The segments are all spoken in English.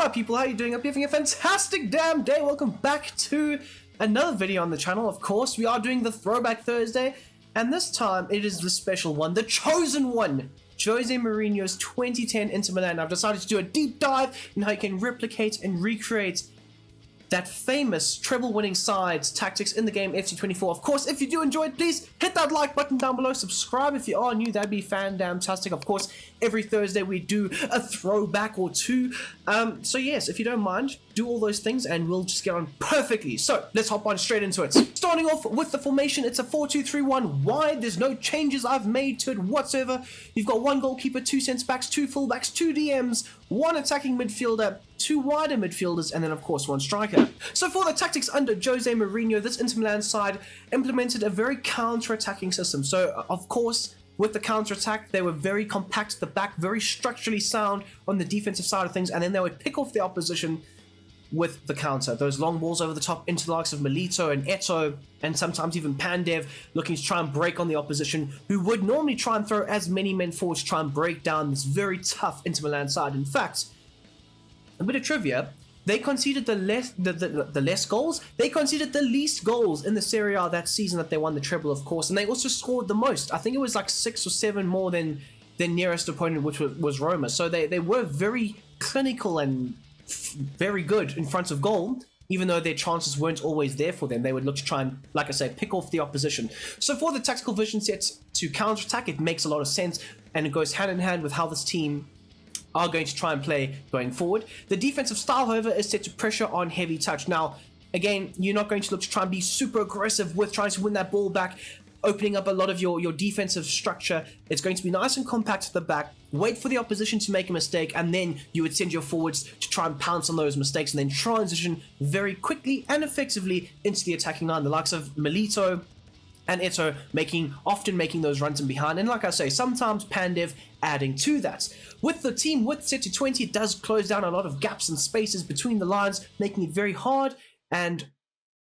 my people, how are you doing? Hope you're having a fantastic damn day. Welcome back to another video on the channel. Of course, we are doing the Throwback Thursday, and this time it is the special one, the chosen one, Jose Mourinho's 2010 Inter Milan. I've decided to do a deep dive in how you can replicate and recreate that famous treble-winning sides tactics in the game FC24. Of course, if you do enjoy it, please hit that like button down below. Subscribe if you are new. That'd be fan-damn-tastic. Of course, every Thursday we do a throwback or two. So yes, if you don't mind, do all those things and we'll just get on perfectly. So let's hop on straight into it. Starting off with the formation, it's a 4-2-3-1 wide. There's no changes I've made to it whatsoever. You've got one goalkeeper, two centre-backs, two full-backs, two DMs, one attacking midfielder, two wider midfielders, and then of course one striker. So for the tactics under Jose Mourinho, this Inter Milan side implemented a very counter-attacking system. So of course, with the counter-attack, they were very compact at the back, very structurally sound on the defensive side of things, and then they would pick off the opposition with the counter. Those long balls over the top into the likes of Milito and Eto'o, and sometimes even Pandev, looking to try and break on the opposition, who would normally try and throw as many men forward to try and break down this very tough Inter Milan side. In fact, a bit of trivia, they conceded the less goals. They conceded the least goals in the Serie A that season that they won the treble, of course, and they also scored the most. I think it was like 6 or 7 more than their nearest opponent, which was Roma. So they were very clinical and very good in front of goal, even though their chances weren't always there for them. They would look to try and, like I say, pick off the opposition. So for the tactical vision set to counter-attack, it makes a lot of sense, and it goes hand in hand with how this team are going to try and play going forward. The defensive style, however, is set to pressure on heavy touch. Now, again, you're not going to look to try and be super aggressive with trying to win that ball back, opening up a lot of your defensive structure. It's going to be nice and compact at the back, wait for the opposition to make a mistake, and then you would send your forwards to try and pounce on those mistakes and then transition very quickly and effectively into the attacking line. The likes of Milito and Eto'o often making those runs in behind, and like I say, sometimes Pandev adding to that. With the team width set to 20, it does close down a lot of gaps and spaces between the lines, making it very hard and,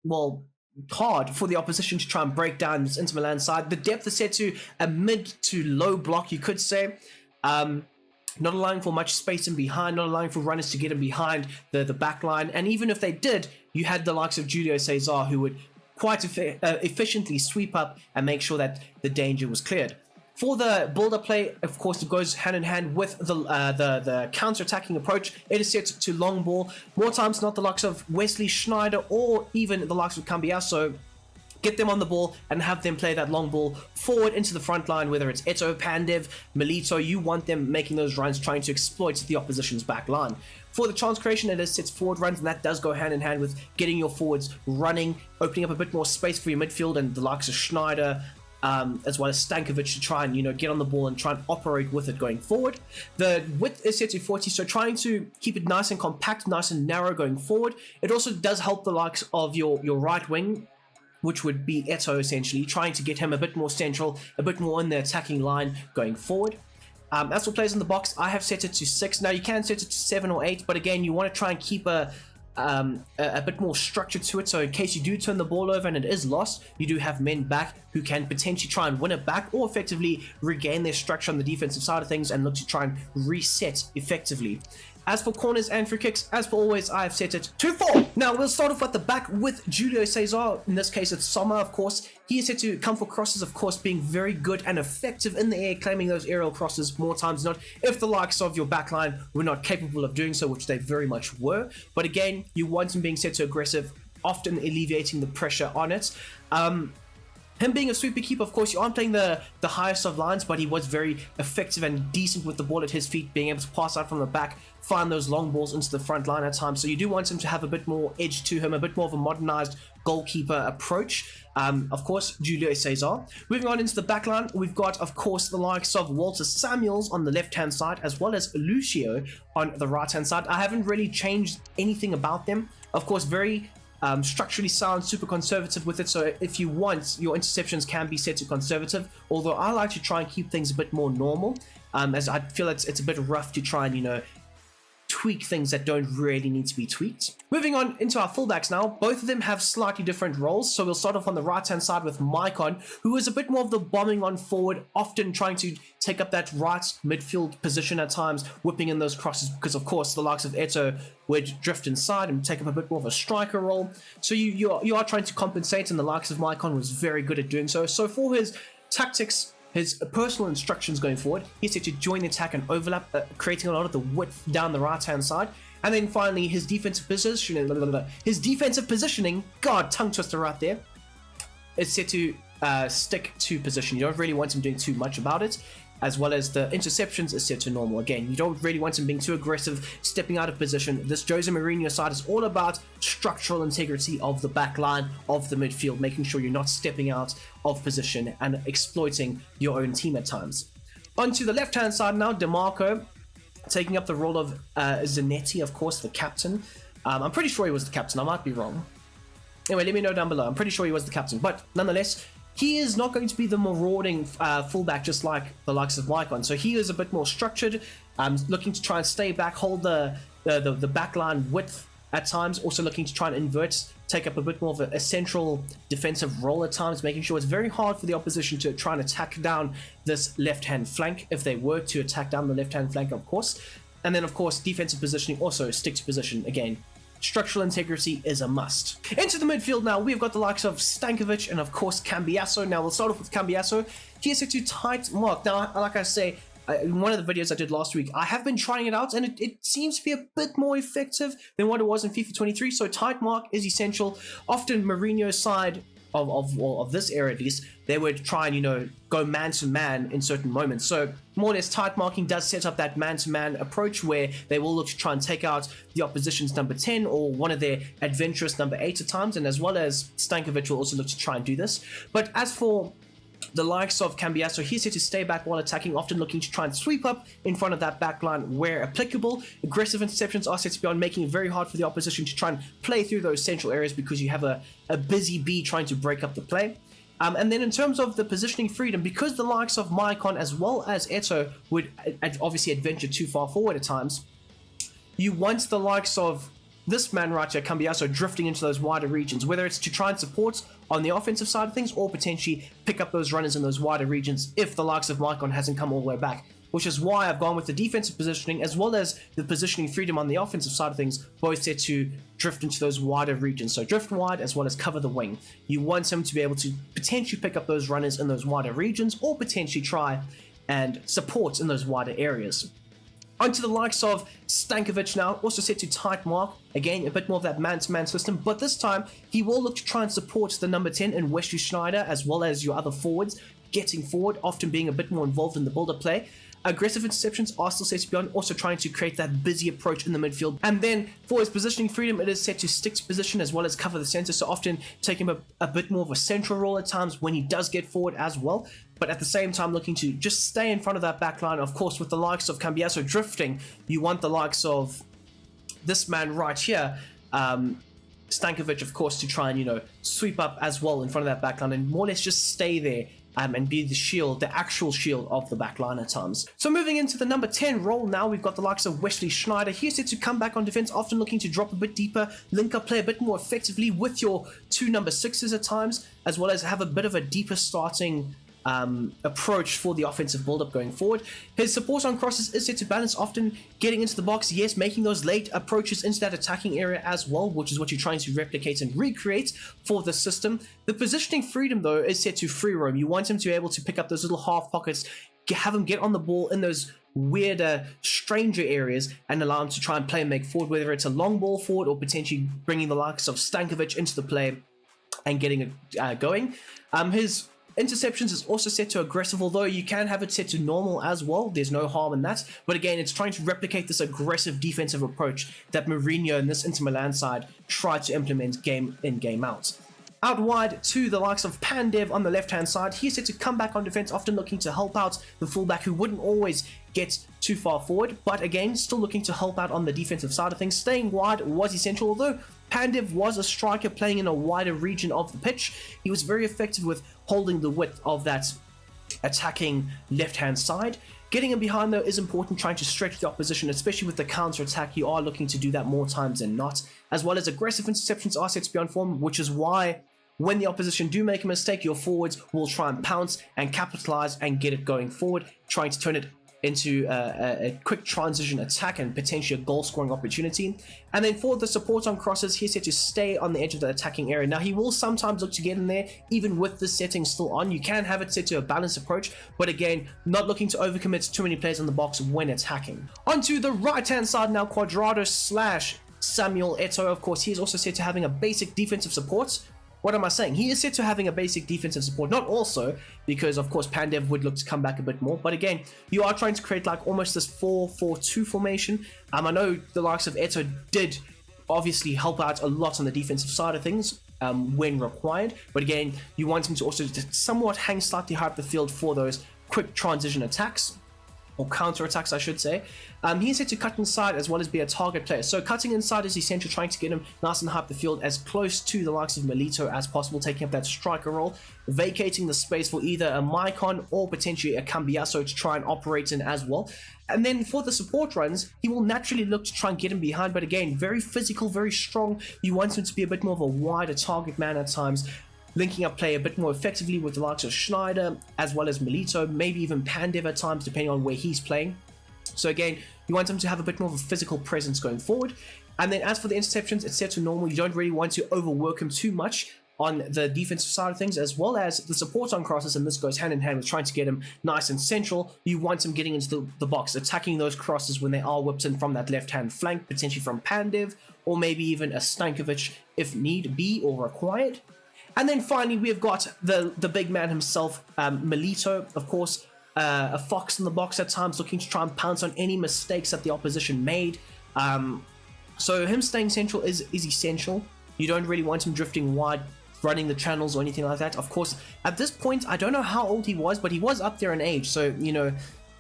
well, hard for the opposition to try and break down this Inter Milan side. The depth is set to a mid to low block, you could say. Not allowing for much space in behind, not allowing for runners to get in behind the back line. And even if they did, you had the likes of Julio Cesar, who would quite efficiently sweep up and make sure that the danger was cleared. For the build-up play, of course, it goes hand in hand with the counter-attacking approach. It is set to long ball. More times not the likes of Wesley Schneider or even the likes of Cambiasso. Get them on the ball and have them play that long ball forward into the front line, whether it's Eto'o, Pandev, Milito. You want them making those runs, trying to exploit the opposition's back line. For the chance creation, it is sets forward runs, and that does go hand in hand with getting your forwards running, opening up a bit more space for your midfield and the likes of Schneider, as well as Stankovic, to try and get on the ball and try and operate with it going forward. The width is set to 40, so trying to keep it nice and compact, nice and narrow going forward. It also does help the likes of your right wing, which would be Eto'o, essentially, trying to get him a bit more central, a bit more in the attacking line going forward. As for players in the box, I have set it to 6. Now, you can set it to 7 or 8, but again, you want to try and keep a bit more structure to it, so in case you do turn the ball over and it is lost, you do have men back who can potentially try and win it back or effectively regain their structure on the defensive side of things and look to try and reset effectively. As for corners and free kicks, as per always, I have set it to 4. Now, we'll start off at the back with Julio Cesar. In this case, it's Sommer, of course. He is set to come for crosses, of course, being very good and effective in the air, claiming those aerial crosses more times than not, if the likes of your backline were not capable of doing so, which they very much were. But again, you want him being set to aggressive, often alleviating the pressure on it. Him being a sweeper keeper, of course, you aren't playing the highest of lines, but he was very effective and decent with the ball at his feet, being able to pass out from the back, find those long balls into the front line at times. So you do want him to have a bit more edge to him, a bit more of a modernized goalkeeper approach. Of course, Julio Cesar. Moving on into the back line, we've got, of course, the likes of Walter Samuels on the left-hand side, as well as Lucio on the right-hand side. I haven't really changed anything about them. Of course, very structurally sound, super conservative with it, so if you want, your interceptions can be set to conservative, although I like to try and keep things a bit more normal, as I feel it's a bit rough to try and, tweak things that don't really need to be tweaked. Moving on into our fullbacks now, both of them have slightly different roles. So we'll start off on the right hand side with Maicon, who is a bit more of the bombing on forward, often trying to take up that right midfield position at times, whipping in those crosses, because of course the likes of Eto would drift inside and take up a bit more of a striker role. So you are trying to compensate, and the likes of Maicon was very good at doing so. So for his tactics, his personal instructions going forward, he's set to join the attack and overlap, creating a lot of the width down the right hand side. And then finally, his defensive positioning, God, tongue twister right there, is set to stick to position. You don't really want him doing too much about it, as well as the interceptions is set to normal. Again, you don't really want him being too aggressive, stepping out of position. This Jose Mourinho side is all about structural integrity of the back line, of the midfield, making sure you're not stepping out of position and exploiting your own team at times. Onto the left-hand side now, DeMarco, taking up the role of Zanetti, of course, the captain. I'm pretty sure he was the captain. I might be wrong. Anyway, let me know down below. I'm pretty sure he was the captain. But nonetheless, he is not going to be the marauding fullback just like the likes of Maicon. So he is a bit more structured, looking to try and stay back, hold the back line width at times, also looking to try and invert, take up a bit more of a central defensive role at times, making sure it's very hard for the opposition to try and attack down this left-hand flank, if they were to attack down the left-hand flank, of course. And then, of course, defensive positioning, also stick to position. Again, structural integrity is a must. Into the midfield now, we've got the likes of Stankovic and, of course, Cambiasso. Now, we'll start off with Cambiasso. He is set to tight mark. Now, like I say, in one of the videos I did last week, I have been trying it out, and it seems to be a bit more effective than what it was in FIFA 23. So tight mark is essential. Often Mourinho's side of this era, at least, they would try and, go man-to-man in certain moments. So more or less tight marking does set up that man-to-man approach where they will look to try and take out the opposition's number 10 or one of their adventurous number 8 at times, and as well as Stankovic will also look to try and do this. But as for the likes of Cambiasso, he's set to stay back while attacking, often looking to try and sweep up in front of that back line where applicable. Aggressive interceptions are set to be on, making it very hard for the opposition to try and play through those central areas because you have a busy B trying to break up the play. And then in terms of the positioning freedom, because the likes of Maicon as well as Eto would obviously adventure too far forward at times, you want the likes of this man right here, Cambiasso, drifting into those wider regions, whether it's to try and support on the offensive side of things or potentially pick up those runners in those wider regions if the likes of Maicon hasn't come all the way back. Which is why I've gone with the defensive positioning as well as the positioning freedom on the offensive side of things, both set to drift into those wider regions. So drift wide as well as cover the wing. You want him to be able to potentially pick up those runners in those wider regions or potentially try and support in those wider areas. Onto the likes of Stankovic now, also set to tight mark. Again, a bit more of that man-to-man system, but this time he will look to try and support the number 10 in Wesley Sneijder as well as your other forwards, getting forward, often being a bit more involved in the build-up play. Aggressive interceptions are still set to be on, also trying to create that busy approach in the midfield. And then for his positioning freedom, it is set to stick to position as well as cover the center, so often taking a bit more of a central role at times when he does get forward as well. But at the same time looking to just stay in front of that back line. Of course, with the likes of Cambiasso drifting, you want the likes of this man right here, Stankovic, of course, to try and, sweep up as well in front of that back line and more or less just stay there and be the shield, the actual shield of the back line at times. So moving into the number 10 role now, we've got the likes of Wesley Sneijder. He's set to come back on defense, often looking to drop a bit deeper, link up play a bit more effectively with your two number 6s at times, as well as have a bit of a deeper starting approach for the offensive build-up going forward. His support on crosses is set to balance, often getting into the box, yes, making those late approaches into that attacking area as well, which is what you're trying to replicate and recreate for the system. The positioning freedom, though, is set to free roam. You want him to be able to pick up those little half pockets, have him get on the ball in those weirder, stranger areas and allow him to try and play and make forward, whether it's a long ball forward or potentially bringing the likes of Stankovic into the play and getting it going. His interceptions is also set to aggressive, although you can have it set to normal as well. There's no harm in that. But again, it's trying to replicate this aggressive defensive approach that Mourinho and this Inter Milan side tried to implement game in, game out. Out wide to the likes of Pandev on the left-hand side. He's set to come back on defense, often looking to help out the fullback who wouldn't always get too far forward, but again, still looking to help out on the defensive side of things. Staying wide was essential, although Pandev was a striker playing in a wider region of the pitch. He was very effective with holding the width of that attacking left-hand side. Getting in behind though is important, trying to stretch the opposition, especially with the counter attack. You are looking to do that more times than not, as well as aggressive interceptions are set to be on form, which is why when the opposition do make a mistake, your forwards will try and pounce and capitalize and get it going forward, trying to turn it into a quick transition attack and potentially a goal scoring opportunity. And then for the support on crosses, he's set to stay on the edge of the attacking area. Now he will sometimes look to get in there even with the settings still on. You can have it set to a balanced approach, but again, not looking to overcommit too many players in the box when attacking. Onto the right hand side now, Cuadrado / Samuel Eto'o. Of course, he is also set to having a basic defensive support. What am I saying? He is set to having a basic defensive support, not also, because of course Pandev would look to come back a bit more, but again, you are trying to create like almost this 4-4-2 formation. I know the likes of Eto'o did obviously help out a lot on the defensive side of things when required, but again, you want him to also somewhat hang slightly high up the field for those quick transition attacks, or counter attacks I should say. He's set to cut inside as well as be a target player. So cutting inside is essential, trying to get him nice and high up the field as close to the likes of Milito as possible, taking up that striker role, vacating the space for either a Maicon or potentially a Cambiasso to try and operate in as well. And then for the support runs, he will naturally look to try and get him behind, but again, very physical, very strong. You want him to be a bit more of a wider target man at times, linking up play a bit more effectively with the likes of Schneider as well as Milito, maybe even Pandev at times depending on where he's playing. So again, you want him to have a bit more of a physical presence going forward. And then as for the interceptions, it's set to normal. You don't really want to overwork him too much on the defensive side of things, as well as the support on crosses, and this goes hand in hand with trying to get him nice and central. You want him getting into the box, attacking those crosses when they are whipped in from that left-hand flank, potentially from Pandev, or maybe even a Stankovic if need be or required. And then finally, we have got the big man himself, Milito, of course, a fox in the box at times, looking to try and pounce on any mistakes that the opposition made. So him staying central is essential. You don't really want him drifting wide, running the channels or anything like that. Of course, at this point, I don't know how old he was, but he was up there in age. So, you know,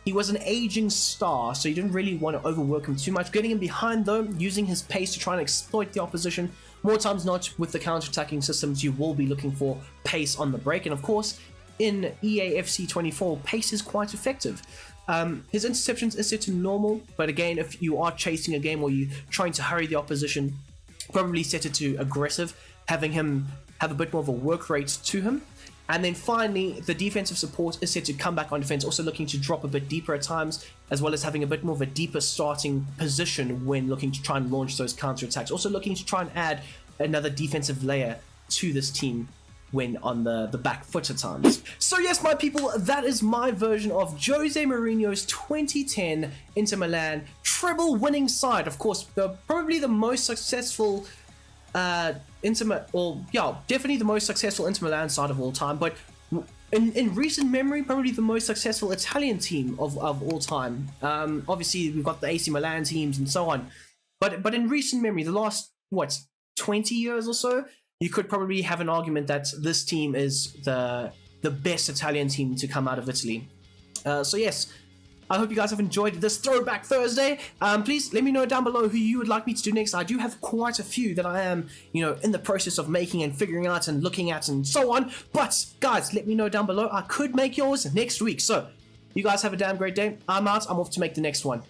he was an aging star, so you didn't really want to overwork him too much. Getting him behind though, using his pace to try and exploit the opposition. More times not, with the counter-attacking systems, you will be looking for pace on the break. And of course, in EAFC 24, pace is quite effective. His interceptions is set to normal, but again, if you are chasing a game or you're trying to hurry the opposition, probably set it to aggressive, having him have a bit more of a work rate to him. And then finally, the defensive support is set to come back on defense, also looking to drop a bit deeper at times, as well as having a bit more of a deeper starting position when looking to try and launch those counter-attacks. Also looking to try and add another defensive layer to this team when on the back foot at times. So yes, my people, that is my version of Jose Mourinho's 2010 Inter Milan treble-winning side. Of course, probably the most successful definitely the most successful Inter Milan side of all time, but in recent memory, probably the most successful Italian team of all time. Obviously, we've got the AC Milan teams and so on, but in recent memory, the last, 20 years or so, you could probably have an argument that this team is the best Italian team to come out of Italy. So yes, I hope you guys have enjoyed this Throwback Thursday. Please let me know down below who you would like me to do next. I do have quite a few that I am, in the process of making and figuring out and looking at and so on. But guys, let me know down below. I could make yours next week. So you guys have a damn great day. I'm out. I'm off to make the next one.